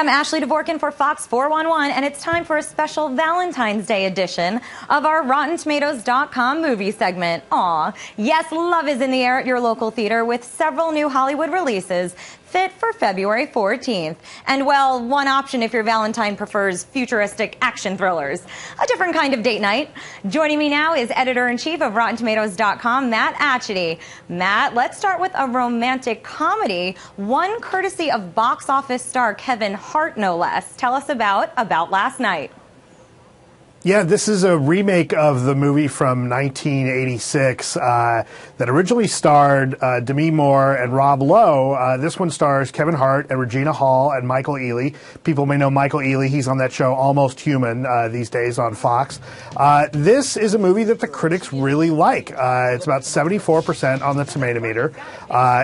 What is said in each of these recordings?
I'm Ashley Dvorkin for Fox 411, and it's time for a special Valentine's Day edition of our RottenTomatoes.com movie segment. Aw, yes, love is in the air at your local theater with several new Hollywood releases fit for February 14th. And, well, one option if your Valentine prefers futuristic action thrillers. A different kind of date night. Joining me now is editor-in-chief of RottenTomatoes.com, Matt Atchity. Matt, let's start with a romantic comedy, one courtesy of box office star Kevin Hart, no less. Tell us about Last Night. Yeah, this is a remake of the movie from 1986 that originally starred Demi Moore and Rob Lowe. This one stars Kevin Hart and Regina Hall and Michael Ealy. People may know Michael Ealy. He's on that show Almost Human these days on Fox. This is a movie that the critics really like. It's about 74% on the Tomatometer.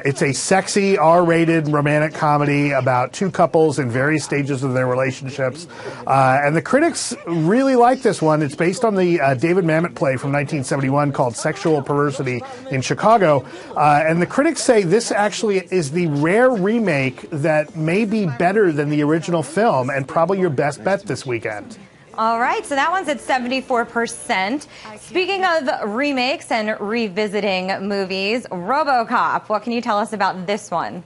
It's a sexy, R-rated romantic comedy about two couples in various stages of their relationships. And the critics really like this one. It's based on the David Mamet play from 1971 called Sexual Perversity in Chicago. And the critics say this actually is the rare remake that may be better than the original film and probably your best bet this weekend. All right, so that one's at 74%. Speaking of remakes and revisiting movies, Robocop, what can you tell us about this one?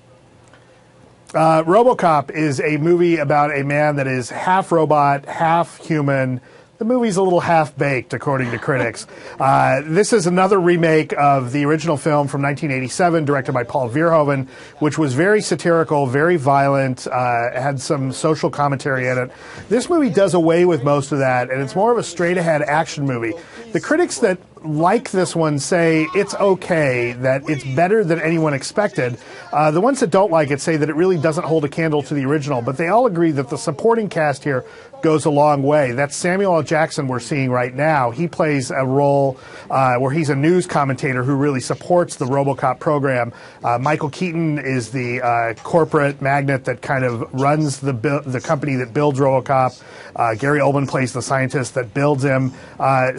Robocop is a movie about a man that is half robot, half human. The movie's a little half-baked, according to critics. This is another remake of the original film from 1987, directed by Paul Verhoeven, which was very satirical, very violent, had some social commentary in it. This movie does away with most of that, and it's more of a straight-ahead action movie. The critics that like this one say it's okay, that it's better than anyone expected. The ones that don't like it say that it really doesn't hold a candle to the original, but they all agree that the supporting cast here goes a long way. That's Samuel L. Jackson we're seeing right now. He plays a role where he's a news commentator who really supports the Robocop program. Michael Keaton is the corporate magnate that kind of runs the company that builds Robocop. Gary Oldman plays the scientist that builds him.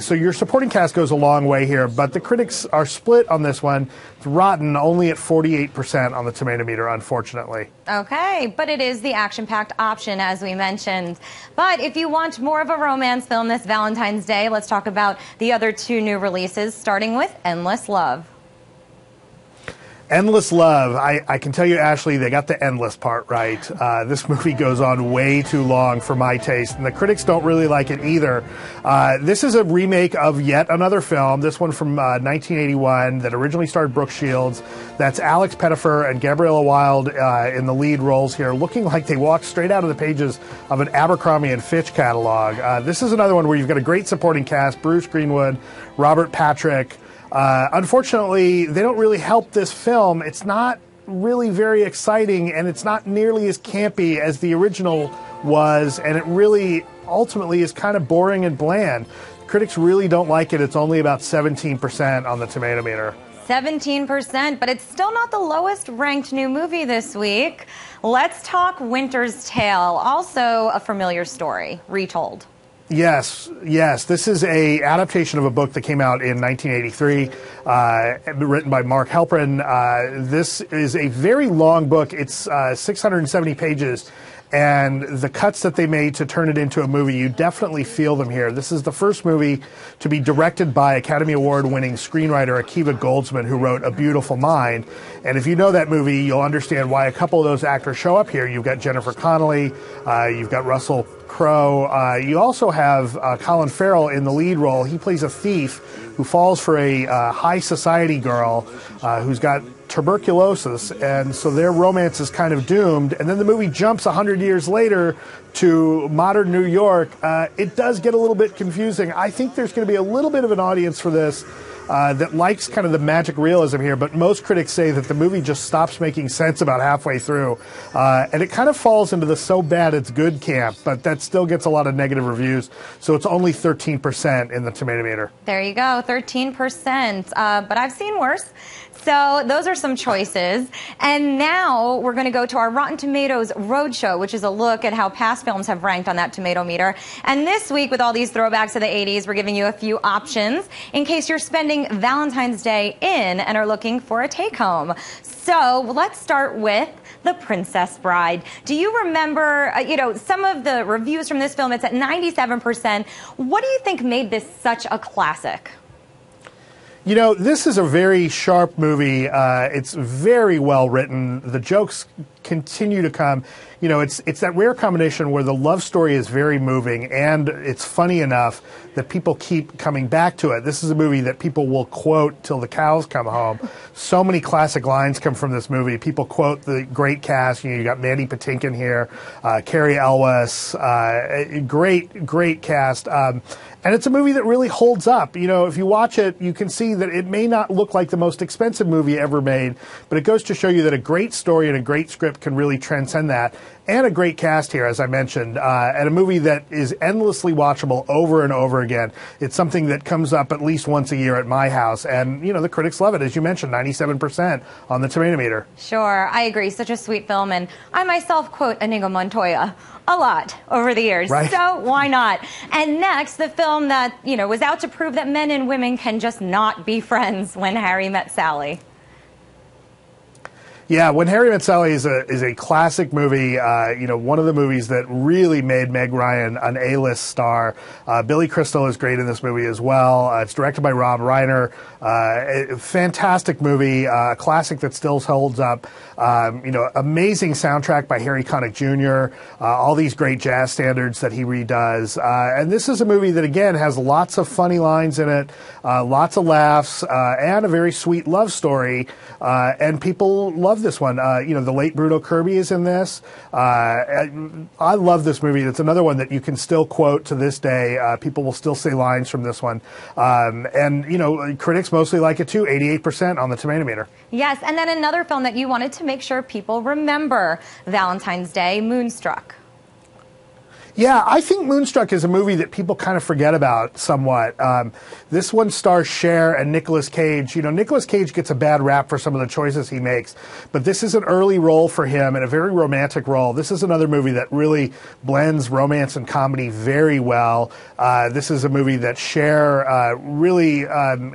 So your supporting cast goes a long way here, but the critics are split on this one. It's rotten, only at 48% on the Tomatometer, unfortunately. Okay, but it is the action-packed option, as we mentioned. But if you want more of a romance film this Valentine's Day, let's talk about the other two new releases, starting with Endless Love. Endless Love. I can tell you, Ashley, they got the endless part right. This movie goes on way too long for my taste, and the critics don't really like it either. This is a remake of yet another film, this one from 1981, that originally starred Brooke Shields. That's Alex Pettyfer and Gabriella Wilde in the lead roles here, looking like they walked straight out of the pages of an Abercrombie and Fitch catalog. This is another one where you've got a great supporting cast, Bruce Greenwood, Robert Patrick. Unfortunately, they don't really help this film. It's not really very exciting, and it's not nearly as campy as the original was, and it really ultimately is kind of boring and bland. Critics really don't like it. It's only about 17% on the Tomatometer. 17%, but it's still not the lowest ranked new movie this week. Let's talk Winter's Tale, also a familiar story, retold. Yes. This is a adaptation of a book that came out in 1983, written by Mark Halperin. This is a very long book. It's 670 pages. And the cuts that they made to turn it into a movie, you definitely feel them here. This is the first movie to be directed by Academy Award-winning screenwriter Akiva Goldsman, who wrote A Beautiful Mind. And if you know that movie, you'll understand why a couple of those actors show up here. You've got Jennifer Connelly, you've got Russell Crowe. You also have Colin Farrell in the lead role. He plays a thief who falls for a high society girl who's got tuberculosis, and so their romance is kind of doomed. And then the movie jumps 100 years later to modern New York. It does get a little bit confusing. I think there's going to be a little bit of an audience for this that likes kind of the magic realism here, but most critics say that the movie just stops making sense about halfway through. And it kind of falls into the so bad it's good camp, but that still gets a lot of negative reviews. So it's only 13% in the Tomatometer. There you go, 13%. But I've seen worse. So those are some choices. And now we're going to go to our Rotten Tomatoes Roadshow, which is a look at how past films have ranked on that tomato meter. And this week, with all these throwbacks to the 80s, we're giving you a few options in case you're spending Valentine's Day in and are looking for a take-home. So let's start with The Princess Bride. Do you remember, some of the reviews from this film? It's at 97%. What do you think made this such a classic? This is a very sharp movie. It's very well written. The jokes continue to come. It's that rare combination where the love story is very moving and it's funny enough that people keep coming back to it. This is a movie that people will quote till the cows come home. So many classic lines come from this movie. People quote the great cast. You got Mandy Patinkin here, Carrie Elwes, great cast. And it's a movie that really holds up. If you watch it, you can see that it may not look like the most expensive movie ever made, but it goes to show you that a great story and a great script can really transcend that. And a great cast here, as I mentioned, and a movie that is endlessly watchable over and over again. It's something that comes up at least once a year at my house. And, the critics love it. As you mentioned, 97% on the Tomatometer. Sure, I agree. Such a sweet film. And I myself quote Inigo Montoya a lot over the years. Right. So why not? And next, the film that, was out to prove that men and women can just not be friends, When Harry Met Sally. Yeah, When Harry Met Sally is a classic movie. One of the movies that really made Meg Ryan an A-list star. Billy Crystal is great in this movie as well. It's directed by Rob Reiner. A fantastic movie, a classic that still holds up. Amazing soundtrack by Harry Connick Jr. All these great jazz standards that he redoes. And this is a movie that again has lots of funny lines in it, lots of laughs, and a very sweet love story. And people love this one. The late Bruno Kirby is in this. I love this movie. It's another one that you can still quote to this day. People will still say lines from this one. And critics mostly like it too, 88% on the Tomatometer. Yes, and then another film that you wanted to make sure people remember Valentine's Day, Moonstruck. Yeah, I think Moonstruck is a movie that people kind of forget about somewhat. This one stars Cher and Nicolas Cage. Nicolas Cage gets a bad rap for some of the choices he makes, but this is an early role for him and a very romantic role. This is another movie that really blends romance and comedy very well. This is a movie that Cher really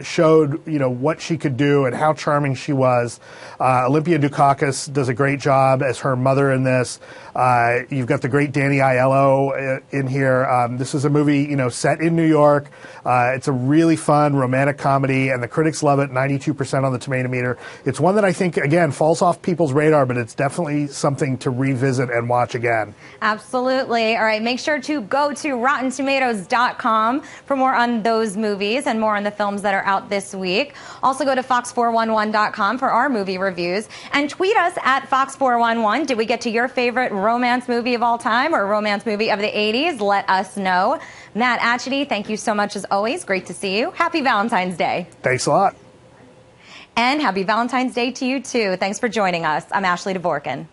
showed, what she could do and how charming she was. Olympia Dukakis does a great job as her mother in this. You've got the great Danny Aiello in here. This is a movie, set in New York. It's a really fun romantic comedy, and the critics love it, 92% on the Tomatometer. It's one that I think, again, falls off people's radar, but it's definitely something to revisit and watch again. Absolutely. All right, make sure to go to RottenTomatoes.com for more on those movies and more on the films that are out this week. Also go to Fox411.com for our movie reviews, and tweet us at Fox411. Did we get to your favorite romance movie of all time or romance movie of the 80s? Let us know. Matt Atchity, thank you so much as always. Great to see you. Happy Valentine's Day. Thanks a lot. And happy Valentine's Day to you too. Thanks for joining us. I'm Ashley Dvorkin.